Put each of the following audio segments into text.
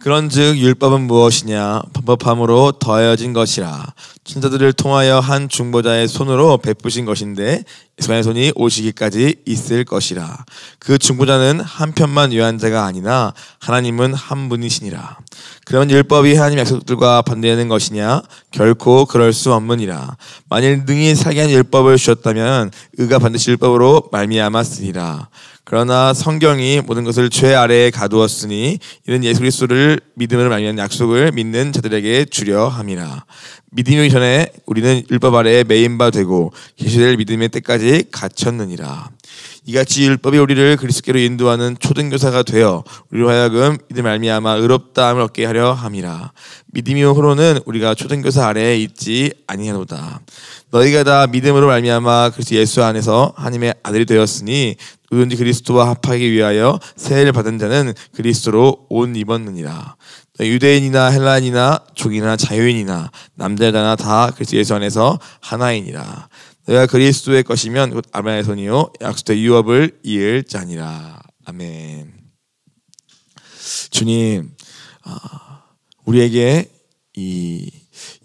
그런즉 율법은 무엇이냐? 범법함으로 더하여진 것이라. 천사들을 통하여 한 중보자의 손으로 베푸신 것인데 예수의 손이 오시기까지 있을 것이라. 그 중보자는 한편만 위한 자가 아니나 하나님은 한 분이시니라. 그러면 율법이 하나님의 약속들과 반대하는 것이냐? 결코 그럴 수 없느니라. 만일 능히 살게 한 율법을 주셨다면 의가 반드시 율법으로 말미암아 쓰리라. 그러나 성경이 모든 것을 죄 아래에 가두었으니 이는 예수 그리스도를 믿음으로 말미암은 약속을 믿는 자들에게 주려 함이라. 믿음이 오기 전에 우리는 율법 아래에 매인 바 되고 계시될 믿음의 때까지 갇혔느니라. 이같이 율법이 우리를 그리스도께로 인도하는 초등교사가 되어 우리로 하여금 믿음 말미암아 의롭다함을 얻게 하려 함이라. 믿음이 후로는 우리가 초등교사 아래에 있지 아니하노다. 너희가 다 믿음으로 말미암아 그리스도 예수 안에서 하나님의 아들이 되었으니 누구든지 그리스도와 합하기 위하여 세례를 받은 자는 그리스도로 옷 입었느니라. 유대인이나 헬라인이나 족이나 자유인이나 남자나 다 그리스도 예수 안에서 하나이니라. 너희가 그리스도의 것이면 곧 아브라함의 손이요 약속의 유업을 이을 자니라. 아멘. 주님, 우리에게 이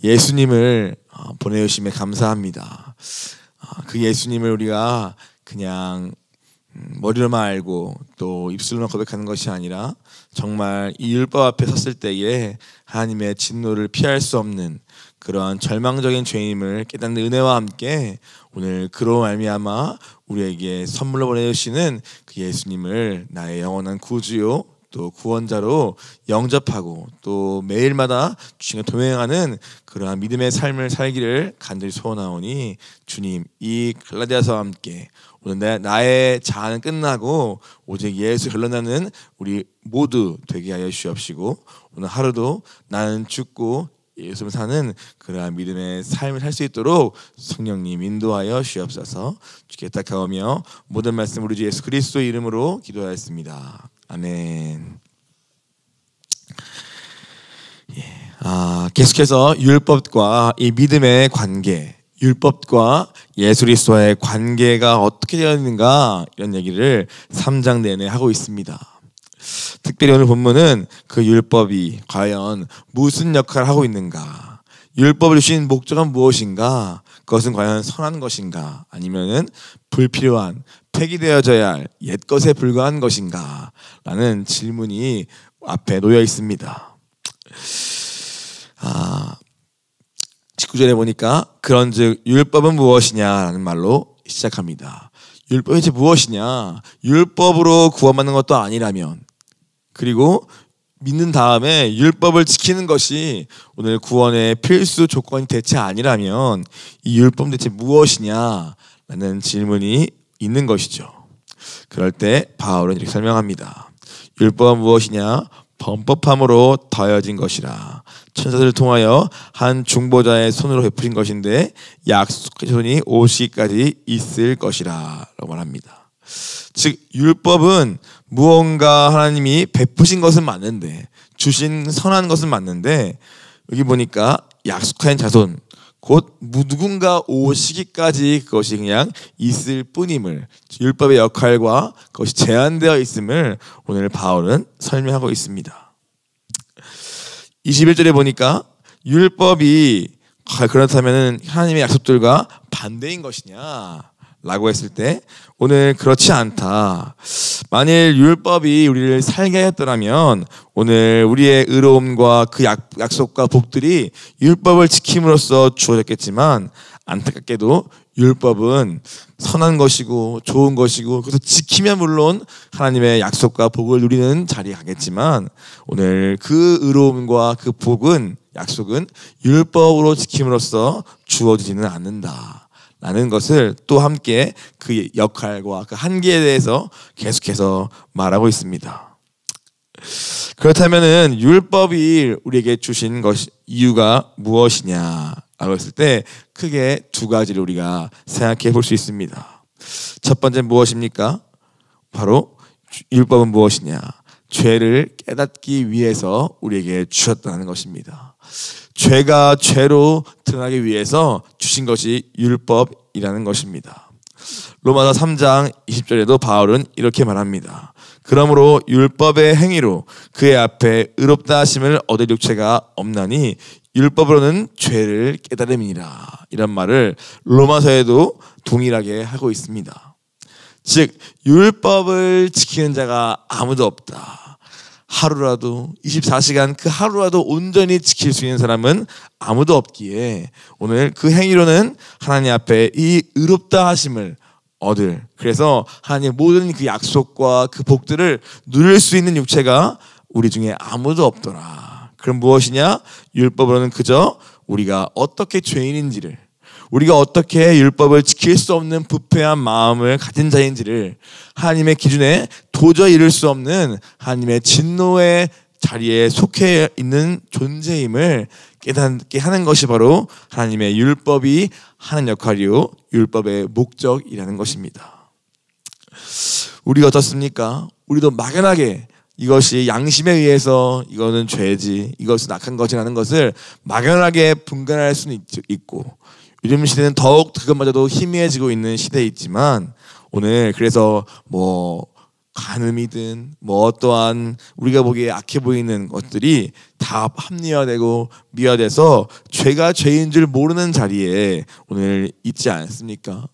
예수님을 보내주심에 감사합니다. 그 예수님을 우리가 그냥 머리로만 알고 또 입술로만 고백하는 것이 아니라 정말 이 율법 앞에 섰을 때에 하나님의 진노를 피할 수 없는 그러한 절망적인 죄임을 깨닫는 은혜와 함께 오늘 그로 말미암아 우리에게 선물로 보내주시는 그 예수님을 나의 영원한 구주요 또 구원자로 영접하고 또 매일마다 주님과 동행하는 그러한 믿음의 삶을 살기를 간절히 소원하오니 주님, 이 갈라디아서와 함께 오늘 나의 자아는 끝나고 오직 예수 결론나는 우리 모두 되게 하여 주시옵시고 오늘 하루도 나는 죽고 예수를 사는 그러한 믿음의 삶을 살 수 있도록 성령님 인도하여 주옵소서. 주께 부탁하오며 모든 말씀 우리 주 예수 그리스도 이름으로 기도하였습니다. 아멘. 계속해서 율법과 이 믿음의 관계, 율법과 예수 그리스도와의 관계가 어떻게 되어 있는가 이런 얘기를 3장 내내 하고 있습니다. 특별히 오늘 본문은 그 율법이 과연 무슨 역할을 하고 있는가, 율법을 주신 목적은 무엇인가, 그것은 과연 선한 것인가 아니면은 불필요한 폐기되어져야 할 옛것에 불과한 것인가 라는 질문이 앞에 놓여 있습니다. 19절에 보니까 그런즉 율법은 무엇이냐라는 말로 시작합니다. 율법이 대체 무엇이냐? 율법으로 구원받는 것도 아니라면, 그리고 믿는 다음에 율법을 지키는 것이 오늘 구원의 필수 조건이 대체 아니라면 이 율법은 대체 무엇이냐라는 질문이 있는 것이죠. 그럴 때 바울은 이렇게 설명합니다. 율법은 무엇이냐? 범법함으로 더해진 것이라. 천사들을 통하여 한 중보자의 손으로 베푸신 것인데 약속의 손이 오시기까지 있을 것이라 라고 말합니다. 즉 율법은 무언가 하나님이 베푸신 것은 맞는데, 주신 선한 것은 맞는데, 여기 보니까 약속한 자손 곧 누군가 오시기까지 그것이 그냥 있을 뿐임을, 율법의 역할과 그것이 제한되어 있음을 오늘 바울은 설명하고 있습니다. 21절에 보니까 율법이 그렇다면 하나님의 약속들과 반대인 것이냐 라고 했을 때 오늘 그렇지 않다. 만일 율법이 우리를 살게 했더라면 오늘 우리의 의로움과 그 약속과 복들이 율법을 지킴으로써 주어졌겠지만, 안타깝게도 율법은 선한 것이고 좋은 것이고 그래서 지키면 물론 하나님의 약속과 복을 누리는 자리에 가겠지만 오늘 그 의로움과 그 복은, 약속은 율법으로 지킴으로써 주어지지는 않는다 라는 것을 또 함께 그 역할과 그 한계에 대해서 계속해서 말하고 있습니다. 그렇다면은 율법이 우리에게 주신 이유가 무엇이냐라고 했을 때 크게 두 가지를 우리가 생각해 볼 수 있습니다. 첫 번째는 무엇입니까? 바로 율법은 무엇이냐? 죄를 깨닫기 위해서 우리에게 주셨다는 것입니다. 죄가 죄로 드러나기 위해서 주신 것이 율법이라는 것입니다. 로마서 3장 20절에도 바울은 이렇게 말합니다. 그러므로 율법의 행위로 그의 앞에 의롭다 하심을 얻을 육체가 없나니 율법으로는 죄를 깨달음이니라. 이런 말을 로마서에도 동일하게 하고 있습니다. 즉 율법을 지키는 자가 아무도 없다. 하루라도 24시간 그 하루라도 온전히 지킬 수 있는 사람은 아무도 없기에 오늘 그 행위로는 하나님 앞에 이 의롭다 하심을 얻을, 그래서 하나님의 모든 그 약속과 그 복들을 누릴 수 있는 육체가 우리 중에 아무도 없더라. 그럼 무엇이냐? 율법으로는 그저 우리가 어떻게 죄인인지를, 우리가 어떻게 율법을 지킬 수 없는 부패한 마음을 가진 자인지를, 하나님의 기준에 도저히 이룰 수 없는 하나님의 진노의 자리에 속해 있는 존재임을 깨닫게 하는 것이 바로 하나님의 율법이 하는 역할이요, 율법의 목적이라는 것입니다. 우리가 어떻습니까? 우리도 막연하게 이것이 양심에 의해서 이거는 죄지, 이것은 악한 것이라는 것을 막연하게 분간할 수는 있고, 요즘 시대는 더욱 그것마저도 희미해지고 있는 시대에 있지만, 오늘 그래서 간음이든 어떠한 우리가 보기에 악해 보이는 것들이 다 합리화되고 미화돼서 죄가 죄인 줄 모르는 자리에 오늘 있지 않습니까?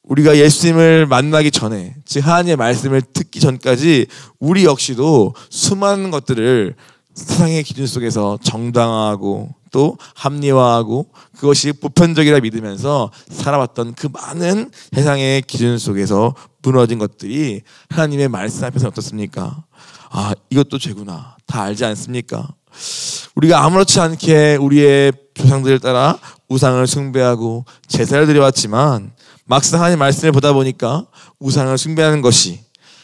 우리가 예수님을 만나기 전에, 즉 하나님의 말씀을 듣기 전까지 우리 역시도 수많은 것들을 세상의 기준 속에서 정당화하고 또 합리화하고 그것이 보편적이라 믿으면서 살아왔던 그 많은 세상의 기준 속에서 무너진 것들이 하나님의 말씀 앞에서 어떻습니까? 아, 이것도 죄구나. 다 알지 않습니까? 우리가 아무렇지 않게 우리의 조상들을 따라 우상을 숭배하고 제사를 드려왔지만 막상 하나님 말씀을 보다 보니까 우상을 숭배하는 것이,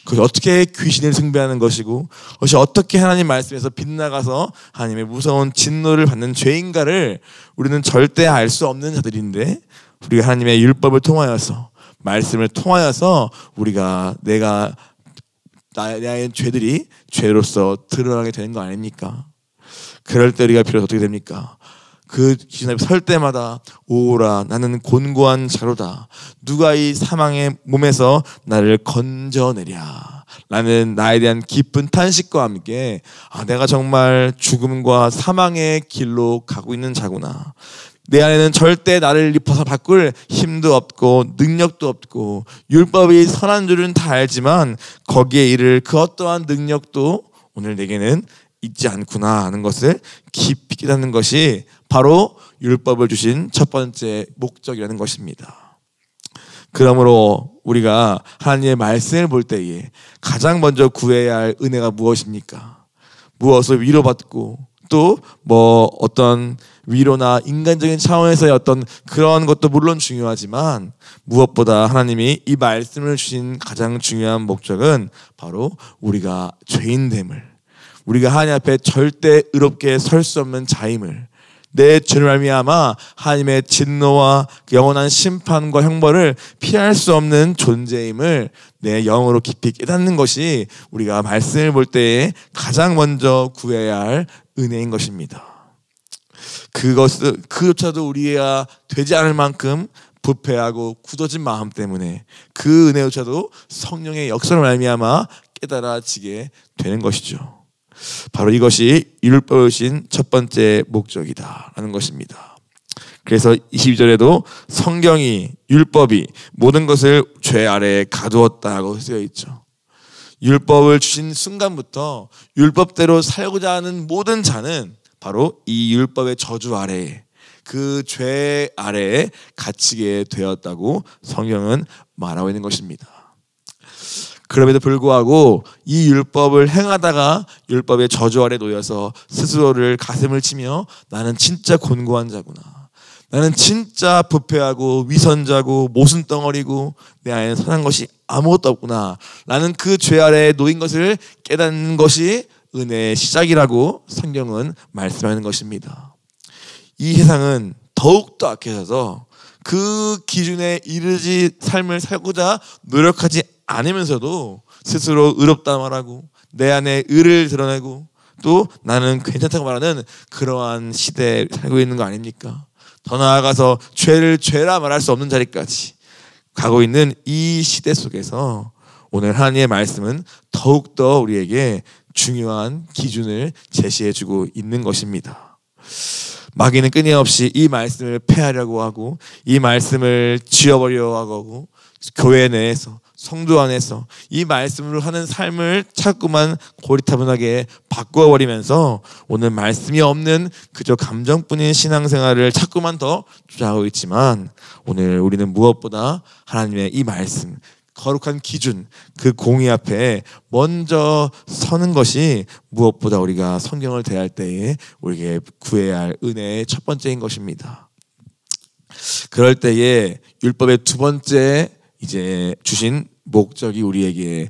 그것이 어떻게 귀신을 숭배하는 것이고 그것이 어떻게 하나님 말씀에서 빗나가서 하나님의 무서운 진노를 받는 죄인가를 우리는 절대 알 수 없는 자들인데, 우리가 하나님의 율법을 통하여서, 말씀을 통하여서 우리가 나의 죄들이 죄로서 드러나게 되는 거 아닙니까? 그럴 때 우리가 비로소 어떻게 됩니까? 그 기준 앞에 설 때마다 오라, 나는 곤고한 자로다. 누가 이 사망의 몸에서 나를 건져내랴. 라는 나에 대한 깊은 탄식과 함께 내가 정말 죽음과 사망의 길로 가고 있는 자구나. 내 안에는 절대 나를 입어서 바꿀 힘도 없고 능력도 없고 율법이 선한 줄은 다 알지만 거기에 이를 그 어떠한 능력도 오늘 내게는 있지 않구나 하는 것을 깊이 깨닫는 것이 바로 율법을 주신 첫 번째 목적이라는 것입니다. 그러므로 우리가 하나님의 말씀을 볼 때에 가장 먼저 구해야 할 은혜가 무엇입니까? 무엇을 위로받고 또 어떤 위로나 인간적인 차원에서의 어떤 그런 것도 물론 중요하지만 무엇보다 하나님이 이 말씀을 주신 가장 중요한 목적은 바로 우리가 죄인됨을, 우리가 하나님 앞에 절대 의롭게 설 수 없는 자임을, 내 죄를 말미암아 하나님의 진노와 영원한 심판과 형벌을 피할 수 없는 존재임을 내 영으로 깊이 깨닫는 것이 우리가 말씀을 볼 때에 가장 먼저 구해야 할 은혜인 것입니다. 그조차도 우리가 되지 않을 만큼 부패하고 굳어진 마음 때문에 그 은혜조차도 성령의 역사를 말미암아 깨달아지게 되는 것이죠. 바로 이것이 율법을 주신 첫 번째 목적이다라는 것입니다. 그래서 22절에도 성경이, 율법이 모든 것을 죄 아래에 가두었다고 쓰여 있죠. 율법을 주신 순간부터 율법대로 살고자 하는 모든 자는 바로 이 율법의 저주 아래에, 그 죄 아래에 갇히게 되었다고 성경은 말하고 있는 것입니다. 그럼에도 불구하고 이 율법을 행하다가 율법의 저주 아래 놓여서 스스로를 가슴을 치며 나는 진짜 곤고한 자구나, 나는 진짜 부패하고 위선자고 모순덩어리고 내 안에 선한 것이 아무것도 없구나 라는 그 죄 아래에 놓인 것을 깨닫는 것이 은혜의 시작이라고 성경은 말씀하는 것입니다. 이 세상은 더욱더 악해져서 그 기준에 이르지 삶을 살고자 노력하지 않으면서도 스스로 의롭다 말하고 내 안에 의를 드러내고 또 나는 괜찮다고 말하는 그러한 시대에 살고 있는 거 아닙니까? 더 나아가서 죄를 죄라 말할 수 없는 자리까지 가고 있는 이 시대 속에서 오늘 하나님의 말씀은 더욱더 우리에게 중요한 기준을 제시해주고 있는 것입니다. 마귀는 끊임없이 이 말씀을 폐하려고 하고 이 말씀을 지워버리려고 하고 교회 내에서 성도 안에서 이 말씀으로 하는 삶을 자꾸만 고리타분하게 바꾸어버리면서 오늘 말씀이 없는 그저 감정뿐인 신앙생활을 자꾸만 더 주장하고 있지만 오늘 우리는 무엇보다 하나님의 이 말씀 거룩한 기준 그 공의 앞에 먼저 서는 것이 무엇보다 우리가 성경을 대할 때에 우리에게 구해야 할 은혜의 첫 번째인 것입니다. 그럴 때에 율법의 두 번째 이제 주신 목적이 우리에게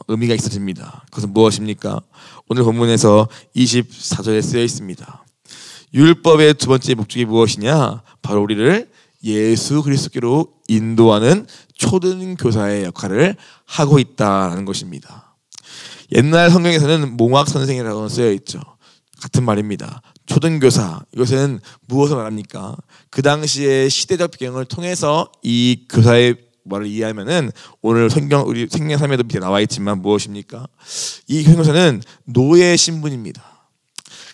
의미가 있어집니다. 그것은 무엇입니까? 오늘 본문에서 24절에 쓰여 있습니다. 율법의 두 번째 목적이 무엇이냐? 바로 우리를 예수 그리스도께로 인도하는 초등교사의 역할을 하고 있다는 것입니다. 옛날 성경에서는 몽학 선생이라고 쓰여 있죠. 같은 말입니다. 초등교사, 이것은 무엇을 말합니까? 그 당시의 시대적 배경을 통해서 이 교사의 말을 이해하면은 오늘 성경 우리 생명 삶에도 밑에 나와 있지만 무엇입니까? 이 초등교사는 노예 신분입니다.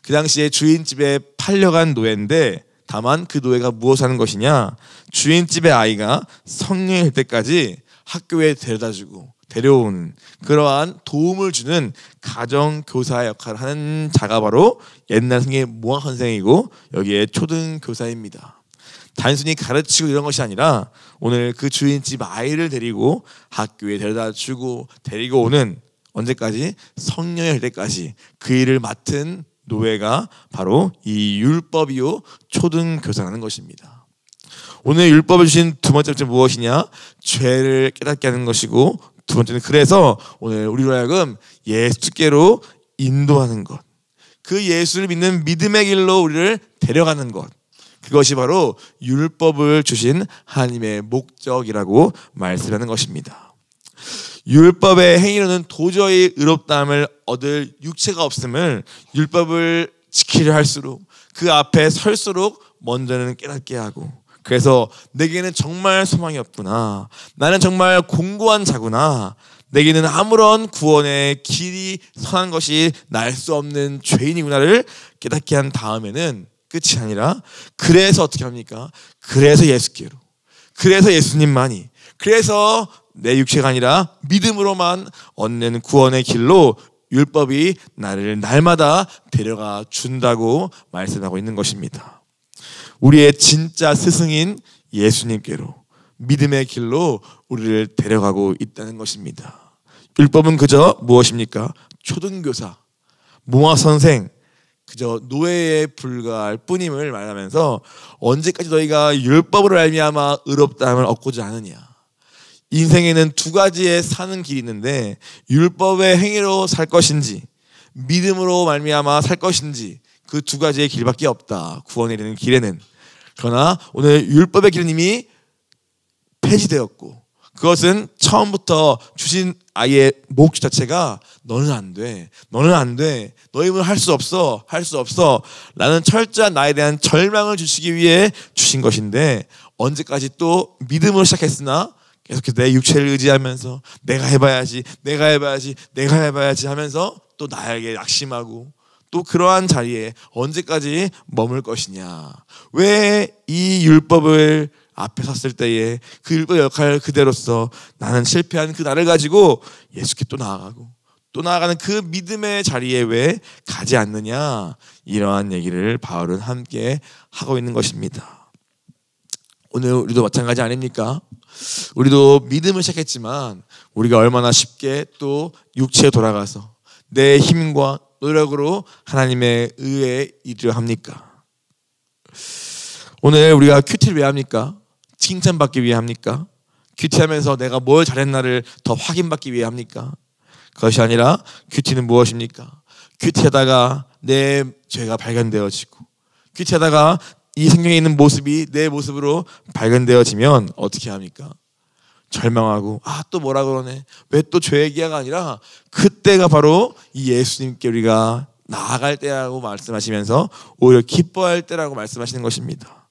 그 당시에 주인집에 팔려간 노예인데 다만 그 노예가 무엇을 하는 것이냐? 주인집의 아이가 성령일 때까지 학교에 데려다주고 데려오는 그러한 도움을 주는 가정교사의 역할을 하는 자가 바로 옛날 성경의 몽학 선생이고 여기에 초등교사입니다. 단순히 가르치고 이런 것이 아니라 오늘 그 주인집 아이를 데리고 학교에 데려다주고 데리고 오는 언제까지? 성령이 될 때까지 그 일을 맡은 노예가 바로 이 율법이요 초등교사라는 것입니다. 오늘 율법을 주신 두 번째 무엇이냐? 죄를 깨닫게 하는 것이고 두 번째는 그래서 오늘 우리로 하여금 예수께로 인도하는 것. 그 예수를 믿는 믿음의 길로 우리를 데려가는 것. 그것이 바로 율법을 주신 하나님의 목적이라고 말씀하는 것입니다. 율법의 행위로는 도저히 의롭다함을 얻을 육체가 없음을 율법을 지키려 할수록 그 앞에 설수록 먼저는 깨닫게 하고 그래서 내게는 정말 소망이 없구나. 나는 정말 공고한 자구나. 내게는 아무런 구원의 길이 선한 것이 날 수 없는 죄인이구나를 깨닫게 한 다음에는 끝이 아니라 그래서 어떻게 합니까? 그래서 예수께로. 그래서 예수님만이. 그래서 내 육체가 아니라 믿음으로만 얻는 구원의 길로 율법이 나를 날마다 데려가 준다고 말씀하고 있는 것입니다. 우리의 진짜 스승인 예수님께로 믿음의 길로 우리를 데려가고 있다는 것입니다. 율법은 그저 무엇입니까? 초등교사, 몽학선생, 그저 노예에 불과할 뿐임을 말하면서 언제까지 너희가 율법으로 말미암아 의롭다함을 얻고자 하느냐. 인생에는 두 가지의 사는 길이 있는데 율법의 행위로 살 것인지 믿음으로 말미암아 살 것인지 그 두 가지의 길밖에 없다. 구원에 이르는 길에는. 그러나 오늘 율법의 길은 이미 폐지되었고 그것은 처음부터 주신 아이의 목적 자체가 너는 안 돼. 너는 안 돼. 너희 힘으로 할 수 없어. 할 수 없어. 라는 철저한 나에 대한 절망을 주시기 위해 주신 것인데 언제까지 또 믿음으로 시작했으나 계속해서 내 육체를 의지하면서 내가 해봐야지 하면서 또 나에게 낙심하고 또 그러한 자리에 언제까지 머물 것이냐. 왜 이 율법을 앞에 섰을 때에 그 율법의 역할 그대로서 나는 실패한 그 나를 가지고 예수께 또 나아가고 또 나아가는 그 믿음의 자리에 왜 가지 않느냐. 이러한 얘기를 바울은 함께 하고 있는 것입니다. 오늘 우리도 마찬가지 아닙니까? 우리도 믿음을 시작했지만 우리가 얼마나 쉽게 또 육체에 돌아가서 내 힘과 노력으로 하나님의 의에 이르려 합니까? 오늘 우리가 큐티를 왜 합니까? 칭찬받기 위해 합니까? 큐티하면서 내가 뭘 잘했나를 더 확인받기 위해 합니까? 그것이 아니라 큐티는 무엇입니까? 큐티하다가 내 죄가 발견되어지고 큐티하다가 이 성경에 있는 모습이 내 모습으로 발견되어지면 어떻게 합니까? 절망하고 또 뭐라 그러네. 왜 또 죄 얘기가 아니라 그때가 바로 이 예수님께 우리가 나아갈 때라고 말씀하시면서 오히려 기뻐할 때라고 말씀하시는 것입니다.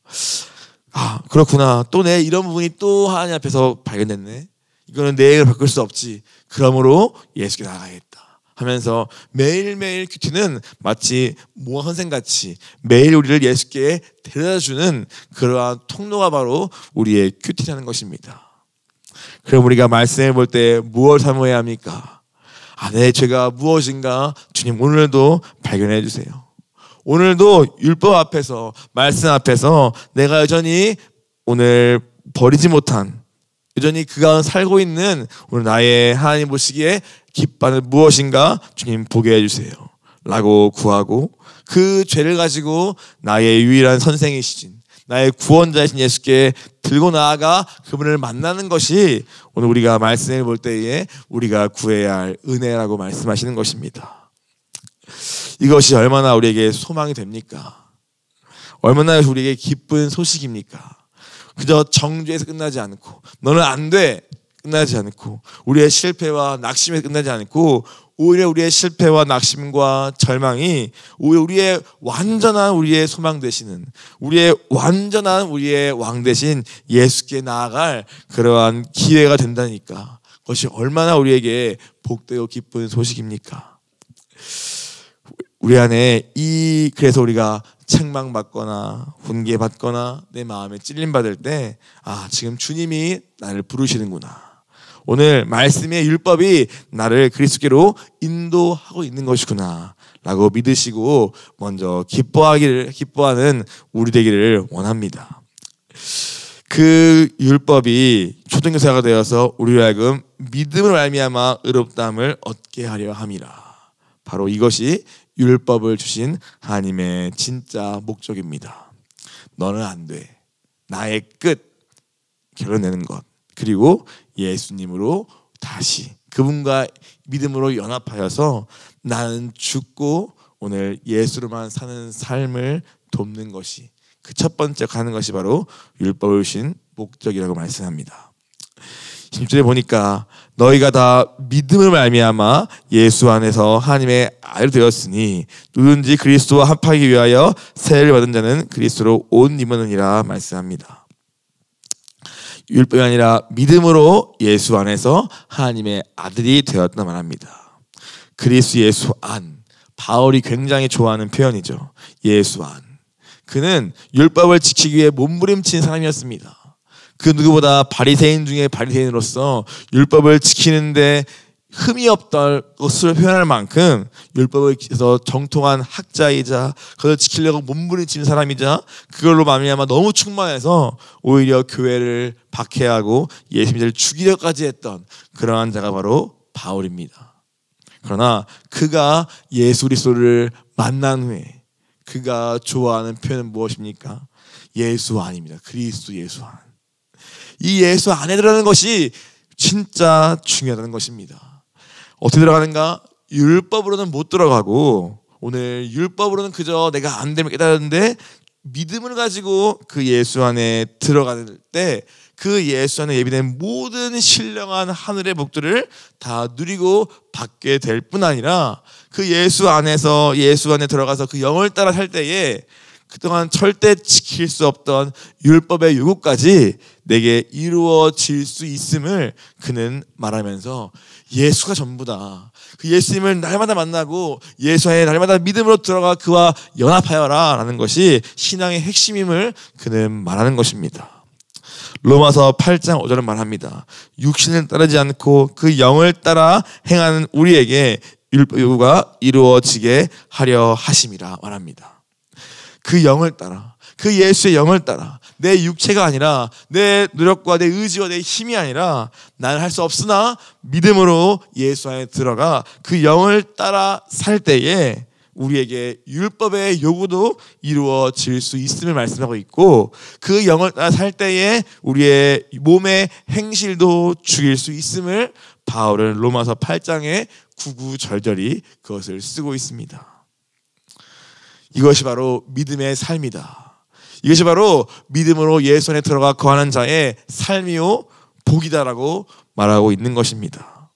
그렇구나. 또 내 이런 부분이 또 하나님 앞에서 발견됐네. 이거는 내 얘기를 바꿀 수 없지. 그러므로 예수께 나아가야겠다 하면서 매일매일 큐티는 마치 모아 선생같이 매일 우리를 예수께 데려다주는 그러한 통로가 바로 우리의 큐티라는 것입니다. 그럼 우리가 말씀을 볼 때 무엇을 사모해야 합니까? 내 죄가 무엇인가? 주님 오늘도 발견해 주세요. 오늘도 율법 앞에서 말씀 앞에서 내가 여전히 오늘 버리지 못한 여전히 그가 살고 있는 오늘 나의 하나님 보시기에 기뻐하는 무엇인가 주님 보게 해주세요 라고 구하고 그 죄를 가지고 나의 유일한 선생이시신 나의 구원자이신 예수께 들고 나아가 그분을 만나는 것이 오늘 우리가 말씀을 볼 때에 우리가 구해야 할 은혜라고 말씀하시는 것입니다. 이것이 얼마나 우리에게 소망이 됩니까? 얼마나 우리에게 기쁜 소식입니까? 그저 정죄에서 끝나지 않고 너는 안 돼 끝나지 않고 우리의 실패와 낙심에서 끝나지 않고 오히려 우리의 실패와 낙심과 절망이 오히려 우리의 완전한 우리의 소망 되시는 우리의 완전한 우리의 왕 되신 예수께 나아갈 그러한 기회가 된다니까 그것이 얼마나 우리에게 복되고 기쁜 소식입니까? 우리 안에 그래서 우리가 책망받거나 훈계받거나 내 마음에 찔림받을 때 지금 주님이 나를 부르시는구나. 오늘 말씀의 율법이 나를 그리스도께로 인도하고 있는 것이구나 라고 믿으시고 먼저 기뻐하는 우리 되기를 원합니다. 그 율법이 초등교사가 되어서 우리로 하여금 믿음을 말미암아 의롭다함을 얻게 하려 함이라. 바로 이것이 율법을 주신 하나님의 진짜 목적입니다. 너는 안 돼. 나의 끝. 결론내는 것. 그리고 예수님으로 다시 그분과 믿음으로 연합하여서 나는 죽고 오늘 예수로만 사는 삶을 돕는 것이 그 첫 번째 가는 것이 바로 율법을 주신 목적이라고 말씀합니다. 10절에 보니까 너희가 다 믿음을 말미암아 예수 안에서 하나님의 아들 되었으니 누구든지 그리스도와 합하기 위하여 세례를 받은 자는 그리스도로 옷 입었느니라 말씀합니다. 율법이 아니라 믿음으로 예수 안에서 하나님의 아들이 되었다 말합니다. 그리스도 예수 안, 바울이 굉장히 좋아하는 표현이죠. 예수 안. 그는 율법을 지키기 위해 몸부림친 사람이었습니다. 그 누구보다 바리새인 중에 바리새인으로서 율법을 지키는데 흠이 없던 것을 표현할 만큼 율법을 지켜서 정통한 학자이자 그걸 지키려고 몸부림치는 사람이자 그걸로 말미암아 너무 충만해서 오히려 교회를 박해하고 예수님을 죽이려까지 했던 그러한 자가 바로 바울입니다. 그러나 그가 예수 그리스도를 만난 후에 그가 좋아하는 표현은 무엇입니까? 예수 안입니다. 그리스도 예수 안. 이 예수 안에 들어가는 것이 진짜 중요하다는 것입니다. 어떻게 들어가는가? 율법으로는 못 들어가고 오늘 율법으로는 그저 내가 안 되면 깨달았는데 믿음을 가지고 그 예수 안에 들어갈 때 그 예수 안에 예비된 모든 신령한 하늘의 복들을 다 누리고 받게 될 뿐 아니라 그 예수 안에 들어가서 그 영을 따라 살 때에 그동안 절대 지킬 수 없던 율법의 요구까지 내게 이루어질 수 있음을 그는 말하면서 예수가 전부다. 그 예수님을 날마다 만나고 예수 안에 날마다 믿음으로 들어가 그와 연합하여라 라는 것이 신앙의 핵심임을 그는 말하는 것입니다. 로마서 8장 5절은 말합니다. 육신을 따르지 않고 그 영을 따라 행하는 우리에게 율법 요구가 이루어지게 하려 하심이라 말합니다. 그 영을 따라, 그 예수의 영을 따라 내 육체가 아니라 내 노력과 내 의지와 내 힘이 아니라 나는 할 수 없으나 믿음으로 예수 안에 들어가 그 영을 따라 살 때에 우리에게 율법의 요구도 이루어질 수 있음을 말씀하고 있고 그 영을 따라 살 때에 우리의 몸의 행실도 죽일 수 있음을 바울은 로마서 8장에 구구절절히 그것을 쓰고 있습니다. 이것이 바로 믿음의 삶이다. 이것이 바로 믿음으로 예수 안에 들어가 거하는 자의 삶이요 복이다라고 말하고 있는 것입니다.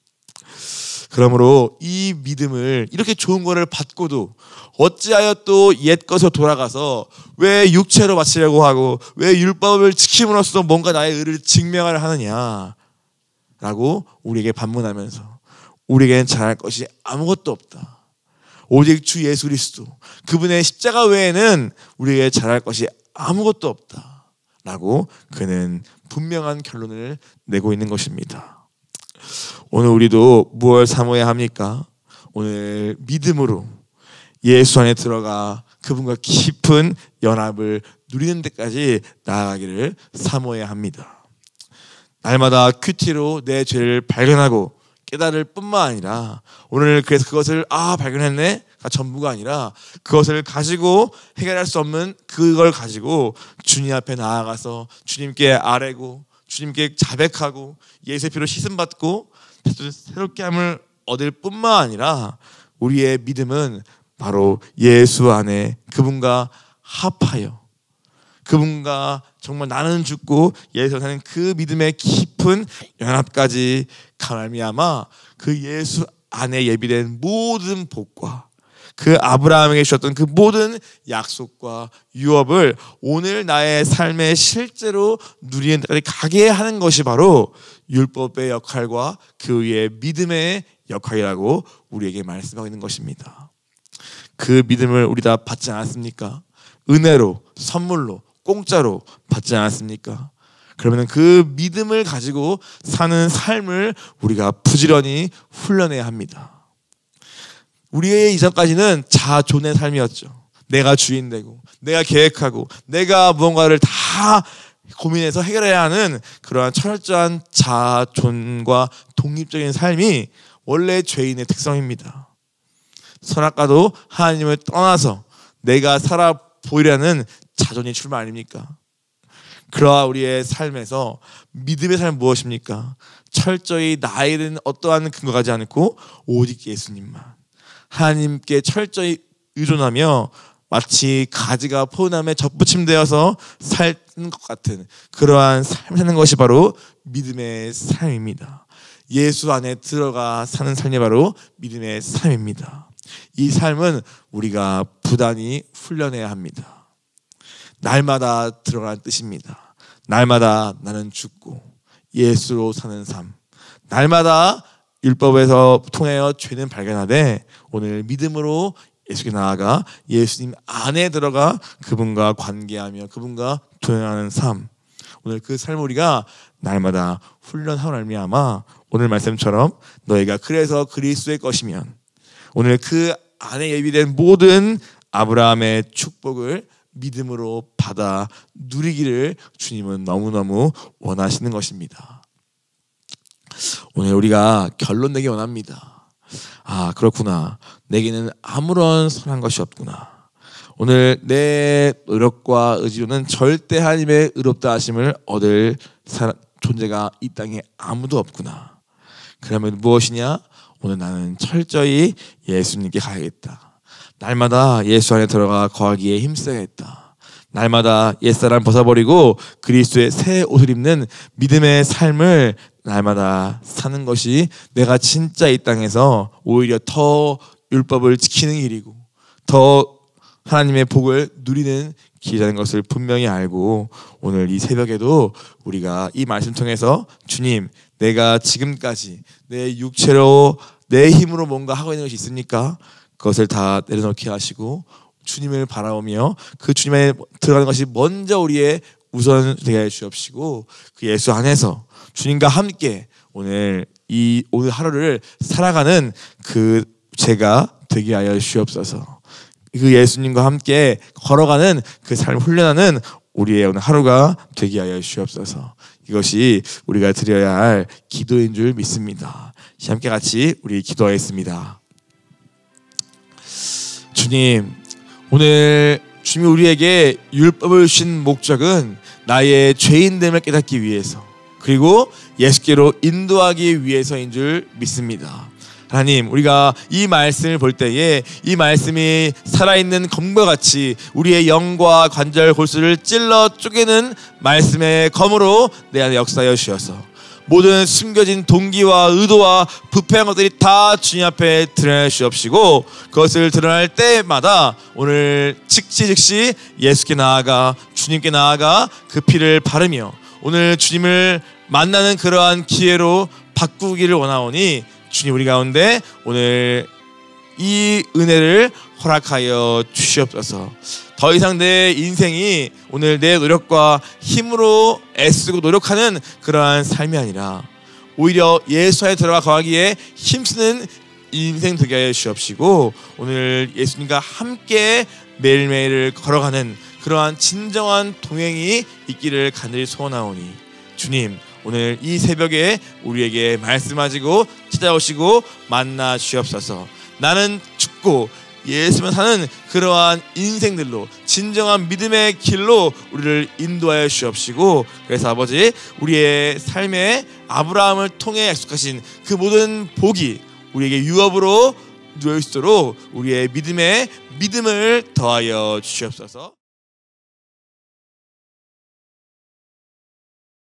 그러므로 이 믿음을 이렇게 좋은 것을 받고도 어찌하여 또 옛 것으로 돌아가서 왜 육체로 바치려고 하고 왜 율법을 지킴으로써 뭔가 나의 의를 증명하려 하느냐. 라고 우리에게 반문하면서 우리에겐 잘할 것이 아무것도 없다. 오직 주 예수 그리스도 그분의 십자가 외에는 우리에게 잘할 것이 아무것도 없다. 라고 그는 분명한 결론을 내고 있는 것입니다. 오늘 우리도 무엇을 사모해야 합니까? 오늘 믿음으로 예수 안에 들어가 그분과 깊은 연합을 누리는 데까지 나아가기를 사모해야 합니다. 날마다 큐티로 내 죄를 발견하고 깨달을 뿐만 아니라 오늘 그래서 그것을 발견했네가 전부가 아니라 그것을 가지고 해결할 수 없는 그걸 가지고 주님 앞에 나아가서 주님께 아뢰고 주님께 자백하고 예수의 피로 씻음받고 새롭게 함을 얻을 뿐만 아니라 우리의 믿음은 바로 예수 안에 그분과 합하여 그분과 정말 나는 죽고 예수 사는 그 믿음의 깊은 연합까지 말미암아 그 예수 안에 예비된 모든 복과 그 아브라함에게 주셨던 그 모든 약속과 유업을 오늘 나의 삶에 실제로 누리는 데까지 가게 하는 것이 바로 율법의 역할과 그 위에 믿음의 역할이라고 우리에게 말씀하고 있는 것입니다. 그 믿음을 우리 다 받지 않았습니까? 은혜로, 선물로, 공짜로 받지 않았습니까? 그러면 그 믿음을 가지고 사는 삶을 우리가 부지런히 훈련해야 합니다. 우리의 이전까지는 자존의 삶이었죠. 내가 주인 되고 내가 계획하고 내가 무언가를 다 고민해서 해결해야 하는 그러한 철저한 자존과 독립적인 삶이 원래 죄인의 특성입니다. 선악과도 하나님을 떠나서 내가 살아 보이려는 자존이 출발 아닙니까? 그러한 우리의 삶에서 믿음의 삶은 무엇입니까? 철저히 나에는 어떠한 근거 가지 않고 오직 예수님만 하나님께 철저히 의존하며 마치 가지가 포도나무에 접붙임되어서 사는 것 같은 그러한 삶을 사는 것이 바로 믿음의 삶입니다. 예수 안에 들어가 사는 삶이 바로 믿음의 삶입니다. 이 삶은 우리가 부단히 훈련해야 합니다. 날마다 들어가는 뜻입니다. 날마다 나는 죽고 예수로 사는 삶. 날마다 율법에서 통하여 죄는 발견하되 오늘 믿음으로 예수께 나아가 예수님 안에 들어가 그분과 관계하며 그분과 동행하는 삶. 오늘 그 삶을 우리가 날마다 훈련하고 말미암아 오늘 말씀처럼 너희가 그래서 그리스도의 것이면 오늘 그 안에 예비된 모든 아브라함의 축복을 믿음으로 받아 누리기를 주님은 너무너무 원하시는 것입니다. 오늘 우리가 결론 내기 원합니다. 그렇구나. 내게는 아무런 선한 것이 없구나. 오늘 내 노력과 의지로는 절대 하나님의 의롭다 하심을 얻을 존재가 이 땅에 아무도 없구나. 그러면 무엇이냐? 오늘 나는 철저히 예수님께 가야겠다. 날마다 예수 안에 들어가 거하기에 힘써야겠다. 날마다 옛사람 벗어버리고 그리스도의 새 옷을 입는 믿음의 삶을 날마다 사는 것이 내가 진짜 이 땅에서 오히려 더 율법을 지키는 길이고 더 하나님의 복을 누리는 길이라는 것을 분명히 알고 오늘 이 새벽에도 우리가 이 말씀 통해서 주님, 내가 지금까지 내 육체로 내 힘으로 뭔가 하고 있는 것이 있습니까? 그것을 다 내려놓게 하시고 주님을 바라보며 그 주님에 들어가는 것이 먼저 우리의 우선 되게 해 주옵시고 그 예수 안에서 주님과 함께 오늘 하루를 살아가는 그 제가 되게 하여 주옵소서. 그 예수님과 함께 걸어가는 그 삶을 훈련하는 우리의 오늘 하루가 되게 하여 주옵소서. 이것이 우리가 드려야 할 기도인 줄 믿습니다. 함께 같이 우리 기도하겠습니다. 주님, 오늘 주님이 우리에게 율법을 주신 목적은 나의 죄인됨을 깨닫기 위해서 그리고 예수께로 인도하기 위해서인 줄 믿습니다. 하나님, 우리가 이 말씀을 볼 때에 이 말씀이 살아있는 검과 같이 우리의 영과 관절 골수를 찔러 쪼개는 말씀의 검으로 내 안에 역사하여 주셔서 모든 숨겨진 동기와 의도와 부패한 것들이 다 주님 앞에 드러내 주옵시고 그것을 드러날 때마다 오늘 즉시 예수께 나아가 주님께 나아가 그 피를 바르며 오늘 주님을 만나는 그러한 기회로 바꾸기를 원하오니 주님 우리 가운데 오늘 이 은혜를 허락하여 주시옵소서. 더 이상 내 인생이 오늘 내 노력과 힘으로 애쓰고 노력하는 그러한 삶이 아니라 오히려 예수 안에 들어가 거하기에 힘쓰는 인생 되게 하여 주옵시고 오늘 예수님과 함께 매일매일을 걸어가는 그러한 진정한 동행이 있기를 간절히 소원하오니 주님 오늘 이 새벽에 우리에게 말씀하시고 찾아오시고 만나 주옵소서. 나는 죽고 예수만 사는 그러한 인생들로 진정한 믿음의 길로 우리를 인도하여 주옵시고 그래서 아버지 우리의 삶에 아브라함을 통해 약속하신 그 모든 복이 우리에게 유업으로 누워있도록 우리의 믿음에 믿음을 더하여 주시옵소서.